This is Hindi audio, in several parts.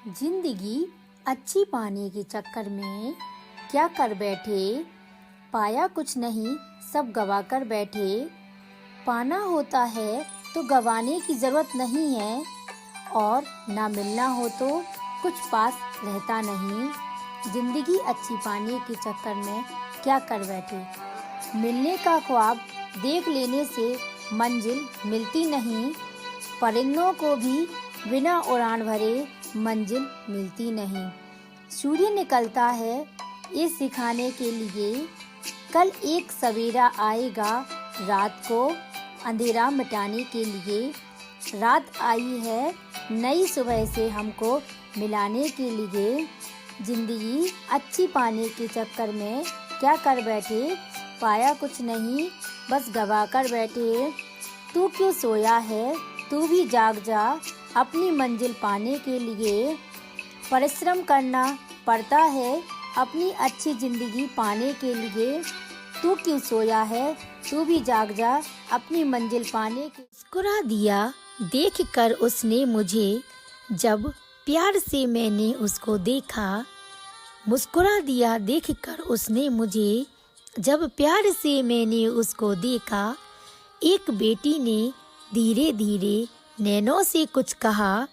जिंदगी अच्छी पाने के चक्कर में क्या कर बैठे, पाया कुछ नहीं सब गवा कर बैठे। पाना होता है तो गवाने की ज़रूरत नहीं है, और ना मिलना हो तो कुछ पास रहता नहीं। जिंदगी अच्छी पाने के चक्कर में क्या कर बैठे। मिलने का ख्वाब देख लेने से मंजिल मिलती नहीं, परिंदों को भी बिना उड़ान भरे मंजिल मिलती नहीं। सूर्य निकलता है ये सिखाने के लिए, कल एक सवेरा आएगा रात को अंधेरा मिटाने के लिए। रात आई है नई सुबह से हमको मिलाने के लिए। जिंदगी अच्छी पाने के चक्कर में क्या कर बैठे, पाया कुछ नहीं बस गवा कर बैठे। तू क्यों सोया है, तू भी जाग जा, अपनी मंजिल पाने के लिए परिश्रम करना पड़ता है अपनी अच्छी जिंदगी पाने के लिए। तू क्यों सोया है, तू भी जाग जा, अपनी मंजिल पाने के। मुस्कुरा दिया देख कर उसने मुझे, जब प्यार से मैंने उसको देखा। मुस्कुरा दिया देख कर उसने मुझे, जब प्यार से मैंने उसको देखा। एक बेटी ने धीरे धीरे नैनों से कुछ कहा,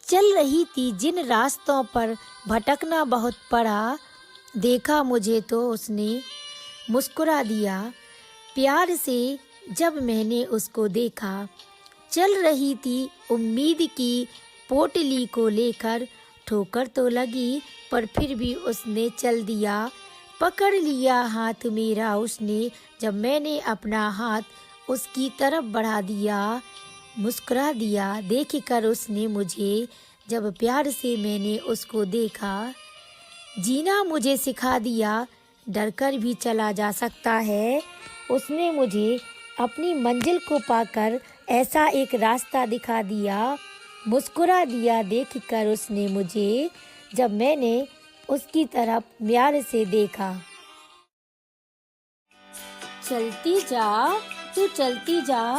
चल रही थी जिन रास्तों पर भटकना बहुत पड़ा। देखा मुझे तो उसने मुस्कुरा दिया, प्यार से जब मैंने उसको देखा। चल रही थी उम्मीद की पोटली को लेकर, ठोकर तो लगी पर फिर भी उसने चल दिया। पकड़ लिया हाथ मेरा उसने, जब मैंने अपना हाथ उसकी तरफ बढ़ा दिया। मुस्कुरा दिया देख कर उसने मुझे, जब प्यार से मैंने उसको देखा। जीना मुझे सिखा दिया, डर कर भी चला जा सकता है। उसने मुझे अपनी मंजिल को पाकर ऐसा एक रास्ता दिखा दिया। मुस्कुरा दिया देख कर उसने मुझे, जब मैंने उसकी तरफ प्यार से देखा। चलती जा तू चलती जा,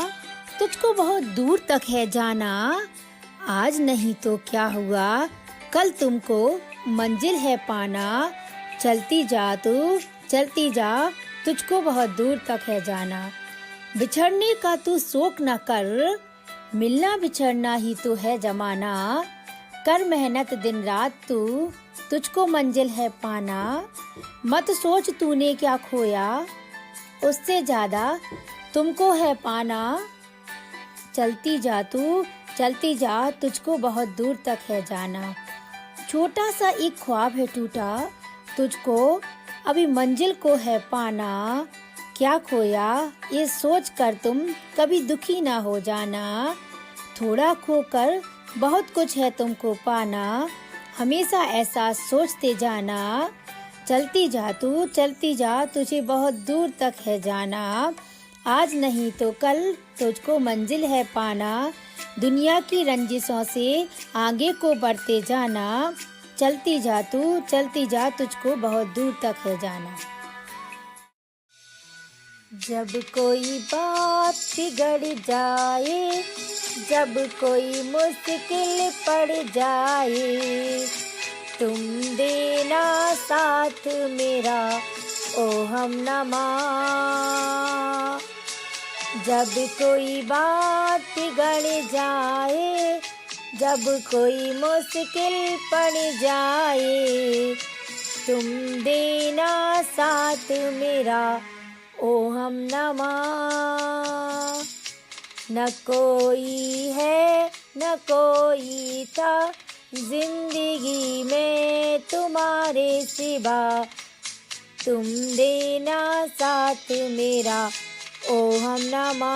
तुझको बहुत दूर तक है जाना। आज नहीं तो क्या हुआ, कल तुमको मंजिल है पाना। चलती जा तू चलती जा, तुझको बहुत दूर तक है जाना। बिछड़ने का तू शोक न कर, मिलना बिछड़ना ही तो है जमाना। कर मेहनत दिन रात तू, तुझको मंजिल है पाना। मत सोच तूने क्या खोया, उससे ज्यादा तुमको है पाना। चलती जा तू चलती जा, तुझको बहुत दूर तक है जाना। छोटा सा एक ख्वाब है टूटा, तुझको अभी मंजिल को है पाना। क्या खोया ये सोच कर तुम कभी दुखी ना हो जाना। थोड़ा खोकर बहुत कुछ है तुमको पाना, हमेशा ऐसा सोचते जाना। चलती जा तू चलती जा, तुझे बहुत दूर तक है जाना। आज नहीं तो कल तुझको मंजिल है पाना। दुनिया की रंजिशों से आगे को बढ़ते जाना। चलती जा तू चलती जा, तुझको बहुत दूर तक है जाना। जब कोई बात बिगड़ जाए, जब कोई मुश्किल पड़ जाए, तुम देना साथ मेरा ओ हमनवा। जब कोई बात बिगड़ जाए, जब कोई मुश्किल पड़ जाए, तुम देना साथ मेरा ओ हमनवा। न कोई है न कोई था जिंदगी में तुम्हारे सिवा, तुम देना साथ मेरा ओ हमनवा।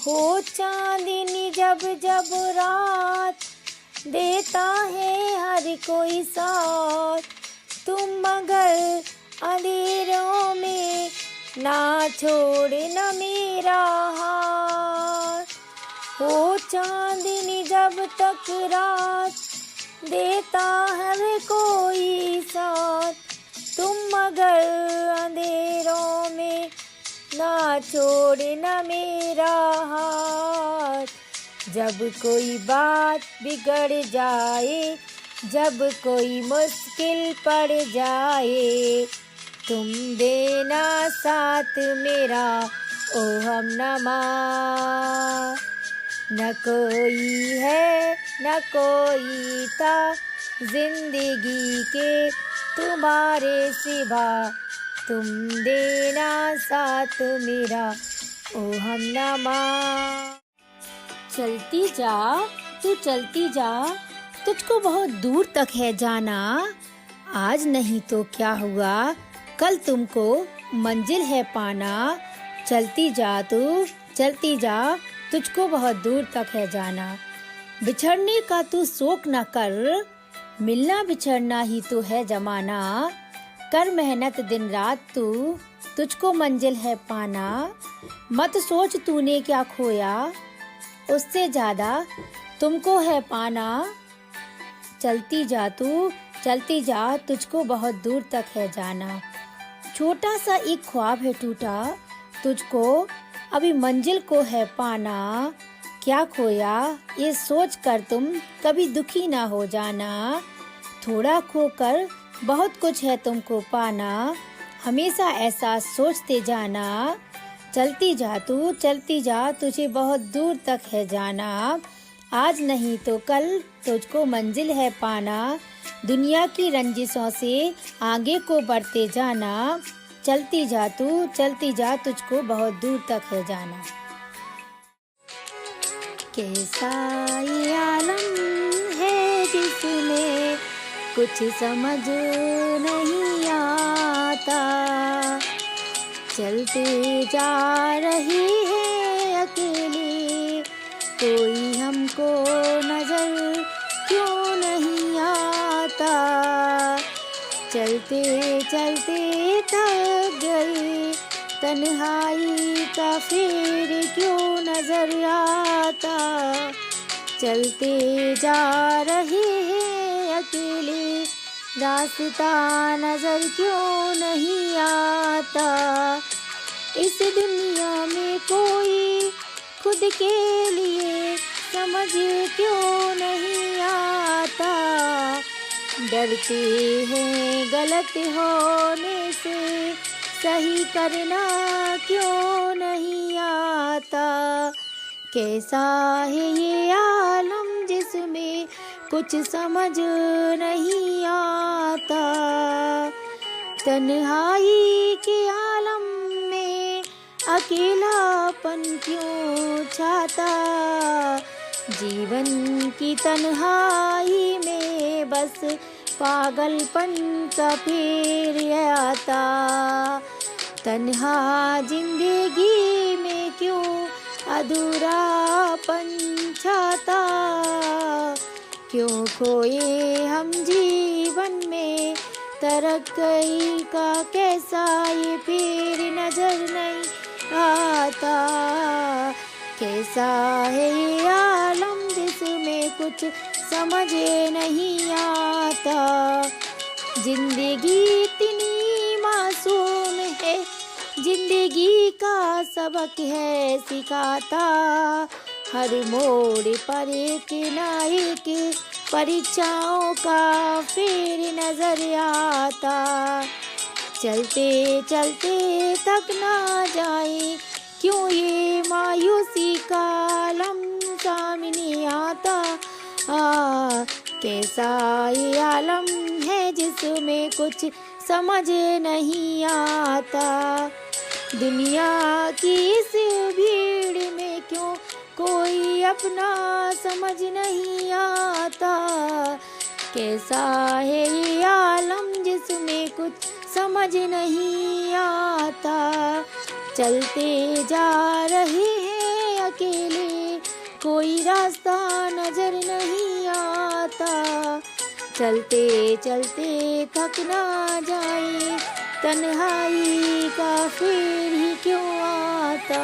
हो चांदनी जब जब रात, देता है हर कोई साथ। तुम मगर अंधेरों में ना छोड़ना मेरा हाथ। हो चांदनी जब तक रात, देता है कोई साथ। तुम मगर अंधेरों में ना छोड़ना मेरा हाथ। जब कोई बात बिगड़ जाए, जब कोई मुश्किल पड़ जाए, तुम देना साथ मेरा ओ हमनमा। न कोई है न कोई था जिंदगी के तुम्हारे सिवा, तुम देना साथ मेरा ओ हमनमा। चलती जा तू चलती जा, तुझको बहुत दूर तक है जाना, आज नहीं तो क्या हुआ कल तुमको मंजिल है पाना। चलती जा तू चलती जा, तुझको बहुत दूर तक है जाना। बिछड़ने का तू शोक न कर, मिलना बिछड़ना ही तो है जमाना। कर मेहनत दिन रात तू, तुझको मंजिल है पाना। मत सोच तूने क्या खोया, उससे ज्यादा तुमको है पाना। चलती जा तू चलती जा, तुझको बहुत दूर तक है जाना। छोटा सा एक ख्वाब है टूटा, तुझको अभी मंजिल को है पाना। क्या खोया ये सोच कर तुम कभी दुखी ना हो जाना। थोड़ा खोकर बहुत कुछ है तुमको पाना, हमेशा ऐसा सोचते जाना। चलती जा तू चलती जा, तुझे बहुत दूर तक है जाना। आज नहीं तो कल तुझको मंजिल है पाना। दुनिया की रंजिशों से आगे को बढ़ते जाना। चलती जा तू चलती जा, तुझको बहुत दूर तक है जाना। कैसा ये आलम है जिसमें कुछ समझ नहीं आता, चलते जा रही है अकेली, कोई हमको नजर क्यों नहीं आता। चलते चलते थक गई, तन्हाई का फिर क्यों नजर आता। चलते जा रहे हैं अकेले, रास्ता नजर क्यों नहीं आता। इस दुनिया में कोई खुद के लिए समझ क्यों नहीं आता। डरते हैं गलत होने से, सही करना क्यों नहीं आता। कैसा है ये आलम जिसमें कुछ समझ नहीं आता। तन्हाई के आलम में अकेलापन क्यों छाता। जीवन की तन्हाई में बस पागलपन का फेर आता। तन्हा जिंदगी में क्यों अधूरापन छाता। क्यों खोए हम जीवन में तरक्की का कैसा ये फिर नजर नहीं आता। कैसा है ये आलम जिसमें कुछ समझ नहीं आता। जिंदगी इतनी मासूम है, जिंदगी का सबक है सिखाता। हर मोड़ पर एक ना एक परीक्षाओं का फिर नजर आता। चलते चलते थक ना जाए, क्यों ये मायूसी का आलम सामने आता। कैसा ये आलम है जिसमें कुछ समझ नहीं आता। दुनिया की इस भीड़ में क्यों कोई अपना समझ नहीं आता। कैसा है ये आलम जिसमें कुछ समझ नहीं आता। चलते जा रहे हैं अकेले, कोई रास्ता नजर नहीं आता। चलते चलते थक ना जाए, तन्हाई का फिर ही क्यों आता।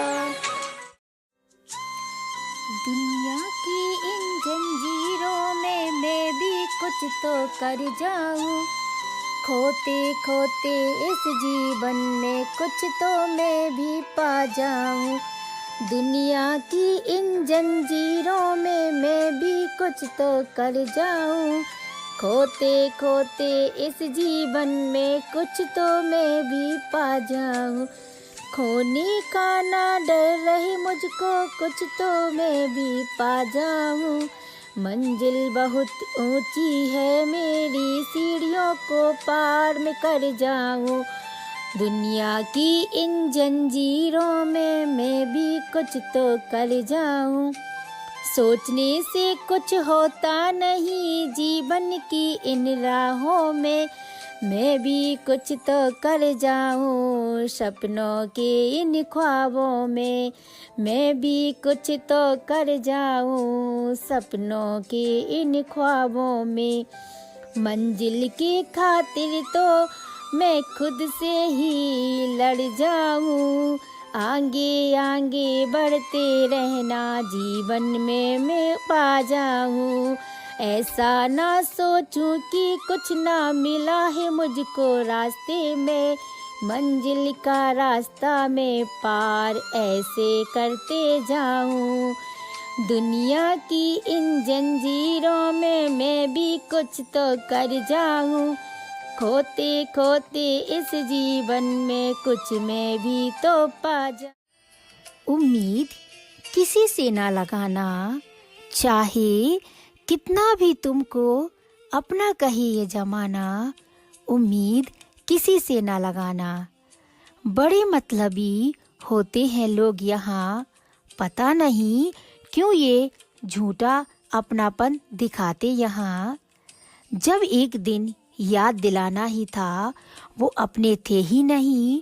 दुनिया की इन जंजीरों में मैं भी कुछ तो कर जाऊं। खोते खोते इस जीवन में कुछ तो मैं भी पा जाऊं। दुनिया की इन जंजीरों में मैं भी कुछ तो कर जाऊं, खोते खोते इस जीवन में कुछ तो मैं भी पा जाऊं। खोने का ना डर रहे मुझको, कुछ तो मैं भी पा जाऊं। मंजिल बहुत ऊंची है मेरी, सीढ़ियों को पार में कर जाऊं। दुनिया की इन जंजीरों में मैं भी कुछ तो कर जाऊं। सोचने से कुछ होता नहीं, जीवन की इन राहों में मैं भी कुछ तो कर जाऊं। सपनों के इन ख्वाबों में मैं भी कुछ तो कर जाऊं। सपनों के इन ख्वाबों में मंजिल की खातिर तो मैं खुद से ही लड़ जाऊं। आगे आगे बढ़ते रहना, जीवन में मैं पा जाऊं। ऐसा ना सोचूं कि कुछ ना मिला है मुझको रास्ते में, मंजिल का रास्ता मैं पार ऐसे करते जाऊं। दुनिया की इन जंजीरों में मैं भी कुछ तो कर जाऊं। खोते खोते इस जीवन में कुछ मैं भी तो पा जा। उम्मीद किसी से ना लगाना, चाहे कितना भी तुमको अपना कहे ये जमाना। उम्मीद किसी से ना लगाना। बड़े मतलबी होते हैं लोग यहाँ, पता नहीं क्यों ये झूठा अपनापन दिखाते यहाँ। जब एक दिन याद दिलाना ही था, वो अपने थे ही नहीं,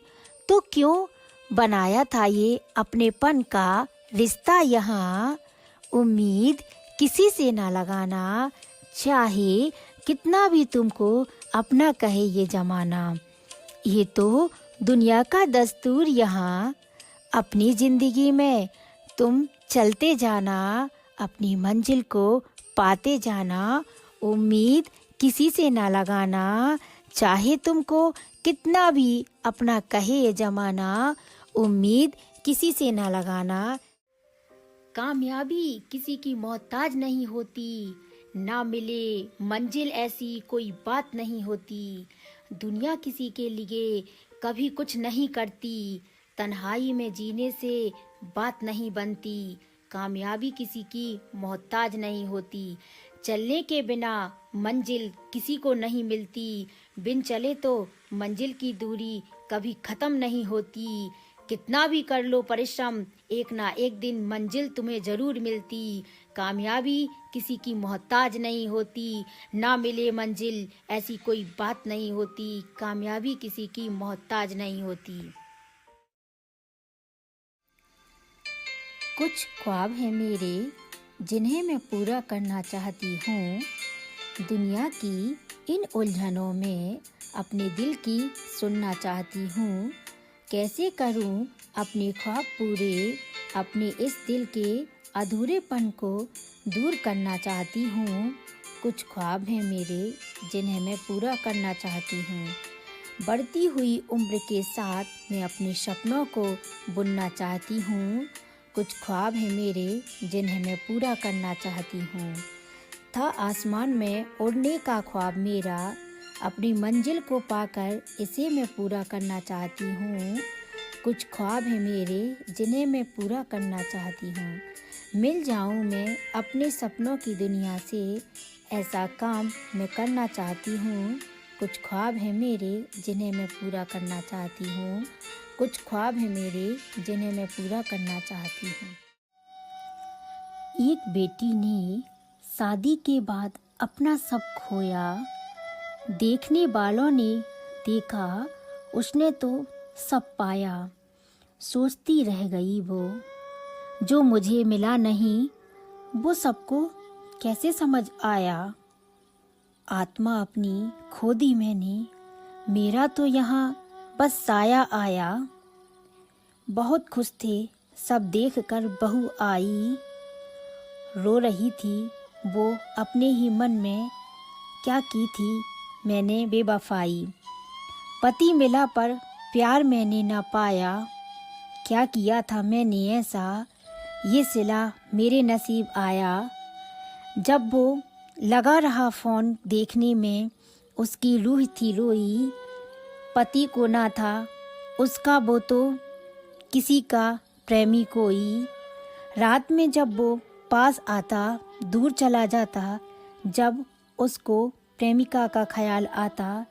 तो क्यों बनाया था ये अपनेपन का रिश्ता यहाँ। उम्मीद किसी से ना लगाना, चाहे कितना भी तुमको अपना कहे ये जमाना। ये तो दुनिया का दस्तूर यहाँ। अपनी जिंदगी में तुम चलते जाना, अपनी मंजिल को पाते जाना। उम्मीद किसी से ना लगाना, चाहे तुमको कितना भी अपना कहे ये जमाना। उम्मीद किसी से ना लगाना। कामयाबी किसी की मोहताज नहीं होती, ना मिले मंजिल ऐसी कोई बात नहीं होती। दुनिया किसी के लिए कभी कुछ नहीं करती, तन्हाई में जीने से बात नहीं बनती। कामयाबी किसी की मोहताज नहीं होती। चलने के बिना मंजिल किसी को नहीं मिलती, बिन चले तो मंजिल की दूरी कभी खत्म नहीं होती। कितना भी कर लो परिश्रम, एक ना एक दिन मंजिल तुम्हें जरूर मिलती। कामयाबी किसी की मोहताज नहीं होती, ना मिले मंजिल ऐसी कोई बात नहीं होती। कामयाबी किसी की मोहताज नहीं होती। कुछ ख्वाब हैं मेरे जिन्हें मैं पूरा करना चाहती हूँ। दुनिया की इन उलझनों में अपने दिल की सुनना चाहती हूँ। कैसे करूँ अपने ख्वाब पूरे, अपने इस दिल के अधूरेपन को दूर करना चाहती हूँ। कुछ ख्वाब हैं मेरे जिन्हें मैं पूरा करना चाहती हूँ। बढ़ती हुई उम्र के साथ मैं अपने सपनों को बुनना चाहती हूँ। कुछ ख्वाब हैं मेरे जिन्हें मैं पूरा करना चाहती हूँ। था आसमान में उड़ने का ख्वाब मेरा, अपनी मंजिल को पाकर इसे मैं पूरा करना चाहती हूँ। कुछ ख्वाब हैं मेरे जिन्हें मैं पूरा करना चाहती हूँ। मिल जाऊँ मैं अपने सपनों की दुनिया से, ऐसा काम मैं करना चाहती हूँ। कुछ ख्वाब हैं मेरे जिन्हें मैं पूरा करना चाहती हूँ। कुछ ख्वाब हैं मेरे जिन्हें मैं पूरा करना चाहती हूँ। एक बेटी ने शादी के बाद अपना सब खोया, देखने वालों ने देखा उसने तो सब पाया। सोचती रह गई वो, जो मुझे मिला नहीं वो सबको कैसे समझ आया। आत्मा अपनी खो दी मैंने, मेरा तो यहाँ बस साया आया। बहुत खुश थे सब देख कर बहू आई, रो रही थी वो अपने ही मन में, क्या की थी मैंने बेवफाई। पति मिला पर प्यार मैंने ना पाया, क्या किया था मैंने ऐसा, ये सिला मेरे नसीब आया। जब वो लगा रहा फ़ोन देखने में, उसकी रूह थी रोई। पति को ना था उसका वो तो किसी का प्रेमी कोई। रात में जब वो पास आता दूर चला जाता, जब उसको प्रेमिका का ख्याल आता,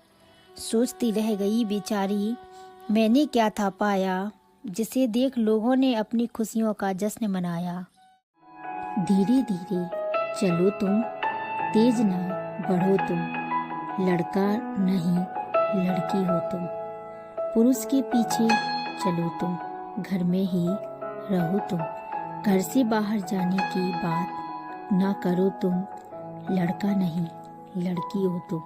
सोचती रह गई बेचारी, मैंने क्या था पाया जिसे देख लोगों ने अपनी खुशियों का जश्न मनाया। धीरे धीरे चलो तुम, तेज ना बढ़ो तुम, लड़का नहीं लड़की हो तुम। पुरुष के पीछे चलो तुम, घर में ही रहो तुम। घर से बाहर जाने की बात ना करो तुम, लड़का नहीं लड़की हो तुम।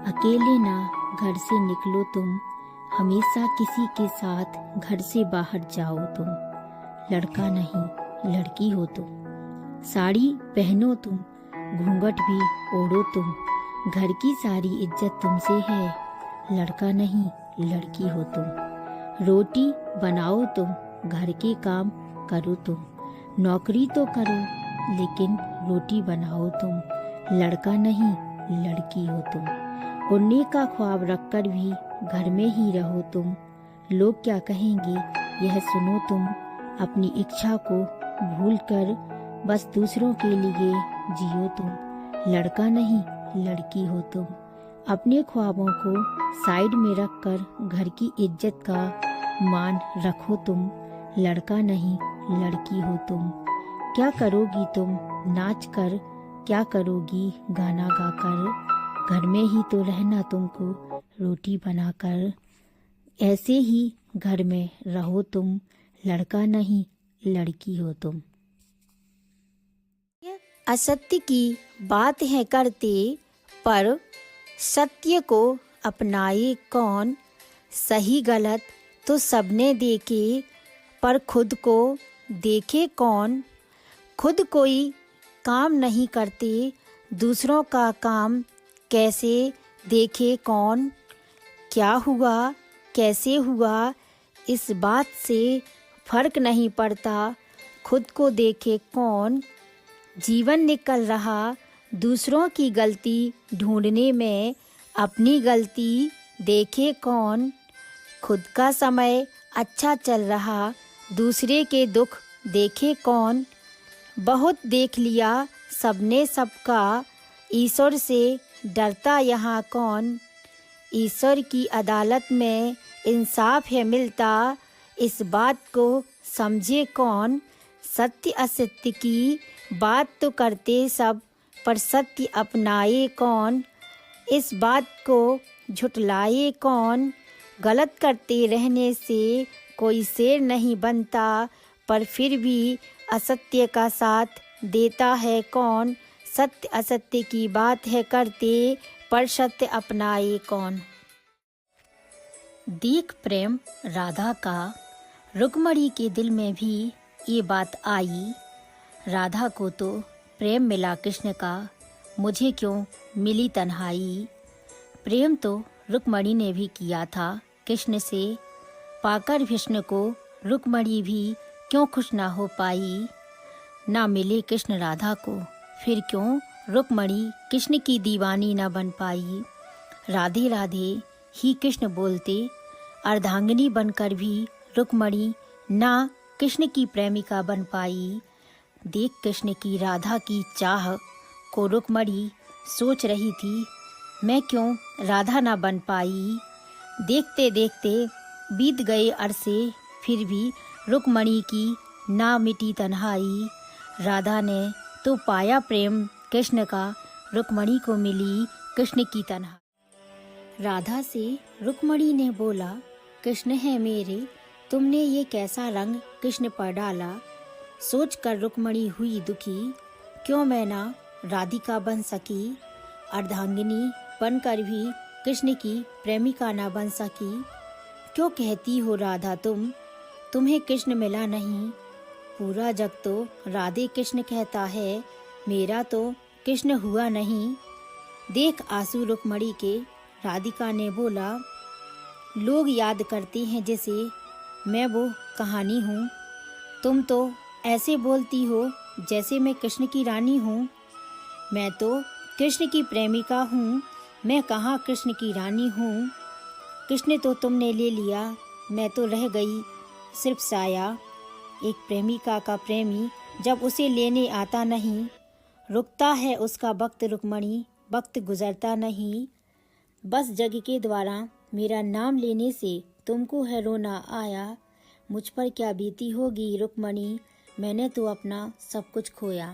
अकेले ना घर से निकलो तुम, हमेशा किसी के साथ घर से बाहर जाओ तुम, लड़का नहीं लड़की हो तुम। साड़ी पहनो तुम, घूंघट भी ओढ़ो तुम, घर की सारी इज्जत तुमसे है, लड़का नहीं लड़की हो तुम। रोटी बनाओ तुम, घर के काम करो तुम, नौकरी तो करो लेकिन रोटी बनाओ तुम, लड़का नहीं लड़की हो तुम। उड़ने का ख्वाब रखकर भी घर में ही रहो तुम, लोग क्या कहेंगे यह सुनो तुम। अपनी इच्छा को भूलकर बस दूसरों के लिए जियो तुम, लड़का नहीं लड़की हो तुम। अपने ख्वाबों को साइड में रखकर घर की इज्जत का मान रखो तुम, लड़का नहीं लड़की हो तुम। क्या करोगी तुम नाच कर, क्या करोगी गाना गाकर, घर में ही तो रहना तुमको रोटी बनाकर। ऐसे ही घर में रहो तुम, लड़का नहीं लड़की हो तुम। असत्य की बात है करते, पर सत्य को अपनाए कौन। सही गलत तो सबने देखे, पर खुद को देखे कौन। खुद कोई काम नहीं करते, दूसरों का काम कैसे देखे कौन। क्या हुआ कैसे हुआ इस बात से फर्क नहीं पड़ता, खुद को देखे कौन। जीवन निकल रहा दूसरों की गलती ढूंढने में, अपनी गलती देखे कौन। खुद का समय अच्छा चल रहा, दूसरे के दुख देखे कौन। बहुत देख लिया सबने सबका, ईश्वर से डरता यहाँ कौन। ईश्वर की अदालत में इंसाफ है मिलता, इस बात को समझे कौन। सत्य असत्य की बात तो करते सब, पर सत्य अपनाए कौन। इस बात को झुटलाए कौन। गलत करते रहने से कोई शेर नहीं बनता, पर फिर भी असत्य का साथ देता है कौन। सत्य असत्य की बात है करते, पर सत्य अपनाए कौन। देख प्रेम राधा का, रुक्मणी के दिल में भी ये बात आई। राधा को तो प्रेम मिला कृष्ण का, मुझे क्यों मिली तन्हाई। प्रेम तो रुक्मणी ने भी किया था कृष्ण से, पाकर कृष्ण को रुक्मणी भी क्यों खुश ना हो पाई। ना मिले कृष्ण राधा को, फिर क्यों रुक्मणी कृष्ण की दीवानी न बन पाई। राधे राधे ही कृष्ण बोलते, अर्धांगिनी बनकर भी रुक्मणी ना कृष्ण की प्रेमिका बन पाई। देख कृष्ण की राधा की चाह को रुक्मणी सोच रही थी, मैं क्यों राधा ना बन पाई। देखते देखते बीत गए अरसे, फिर भी रुक्मणी की ना मिटी तन्हाई। राधा ने तो पाया प्रेम कृष्ण का, रुक्मणी को मिली कृष्ण की तन्हाई। राधा से रुक्मणी ने बोला, कृष्ण है मेरे, तुमने ये कैसा रंग कृष्ण पर डाला। सोच कर रुक्मणी हुई दुखी, क्यों मैं ना राधिका बन सकी। अर्धांगिनी बनकर भी कृष्ण की प्रेमिका ना बन सकी। क्यों कहती हो राधा तुम्हें कृष्ण मिला नहीं। पूरा जग तो राधे कृष्ण कहता है, मेरा तो कृष्ण हुआ नहीं। देख आंसू रुक्मणी के, राधिका ने बोला, लोग याद करते हैं जिसे मैं वो कहानी हूँ। तुम तो ऐसे बोलती हो जैसे मैं कृष्ण की रानी हूँ। मैं तो कृष्ण की प्रेमिका हूँ, मैं कहाँ कृष्ण की रानी हूँ। कृष्ण तो तुमने ले लिया, मैं तो रह गई सिर्फ साया। एक प्रेमिका का प्रेमी जब उसे लेने आता नहीं, रुकता है उसका वक्त रुक्मणी, वक्त गुजरता नहीं। बस जग के द्वारा मेरा नाम लेने से तुमको है रोना आया। मुझ पर क्या बीती होगी रुक्मणी, मैंने तो अपना सब कुछ खोया।